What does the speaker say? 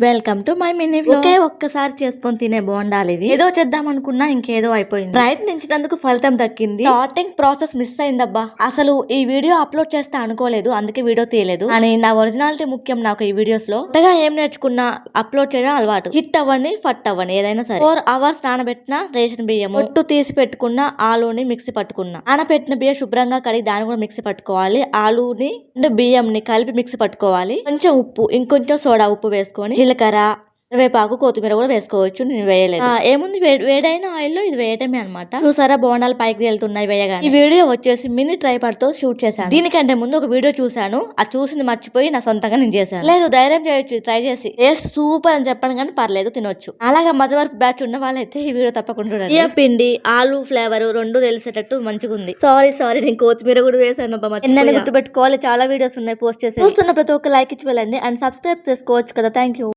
Welcome to my mini vlog. ఒకే ఒక్కసారి చేసుకొని తినే బోండాలు ఇవి. ఏదో చేద్దాం అనుకున్నా ఇంకేదో అయిపోయింది. ప్రయత్నించినందుకు ఫలితం దక్కింది. స్టార్టింగ్ ప్రాసెస్ మిస్ అయిందబ్బా. అసలు ఈ వీడియో అప్లోడ్ చేస్తే అనుకోలేదు, అందుకే వీడియో తీయలేదు. అని నా ఒరిజినాలిటీ ముఖ్యం నాకు ఈ వీడియోస్ లో. కొత్తగా ఏం నేర్చుకున్నా అప్లోడ్ చేయడం అలవాటు. హిట్ అవ్వని ఫట్ అవ్వని ఏదైనా సరే. 4 hours నానబెట్టిన రేషన్ బియ్యం, పొట్టు తీసి పెట్టుకున్న ఆలూని మిక్సీ పట్టుకున్నా. నానబెట్టిన బియ్యం శుభ్రంగా కడిగి దాన్ని కూడా మిక్సీ పట్టుకోవాలి. ఆలూని బియ్యంని కలిపి మిక్సీ పట్టుకోవాలి. కొంచెం ఉప్పు, ఇంకొంచెం సోడా ఉప్పు వేసుకొని జీలకర్ర, కరివేపాకు, కొత్తిమీర కూడా వేసుకోవచ్చు. నేను వేయలేదు. ఏముంది, వేడైన ఆయిల్ లో ఇది వేయటమే అనమాట. చూసారా బోండాలు పైకి వెళ్తున్నాయి వేయగానే. ఈ వీడియో వచ్చేసి మినీ ట్రైపాడ్ తో షూట్ చేశాను. దీనికంటే ముందు ఒక వీడియో చూసాను, ఆ చూసింది మర్చిపోయి నా సొంతంగా నేను చేశాను. లేదు, ధైర్యం చేయొచ్చు, ట్రై చేసి. టేస్ట్ సూపర్ అని చెప్పాను కానీ పర్లేదు, తినొచ్చు. అలాగే మధ్యవరపు బ్యాచ్ ఉన్న వాళ్ళైతే ఈ వీడియో తప్పకుండా చూడండి. బియ్యం పిండి, ఆలు ఫ్లేవర్ రెండు తెలిసేటట్టు మంచిగా ఉంది. సారీ నేను కొత్తిమీర కూడా వేసాను. ఎన్నైనా గుర్తుపెట్టుకోవాలి, చాలా వీడియోస్ ఉన్నాయి పోస్ట్ చేసి. చూస్తున్న ప్రతి ఒక్క లైక్ ఇచ్చి వెళ్ళండి అండ్ సబ్స్క్రైబ్ చేసుకోవచ్చు కదా. Thank you.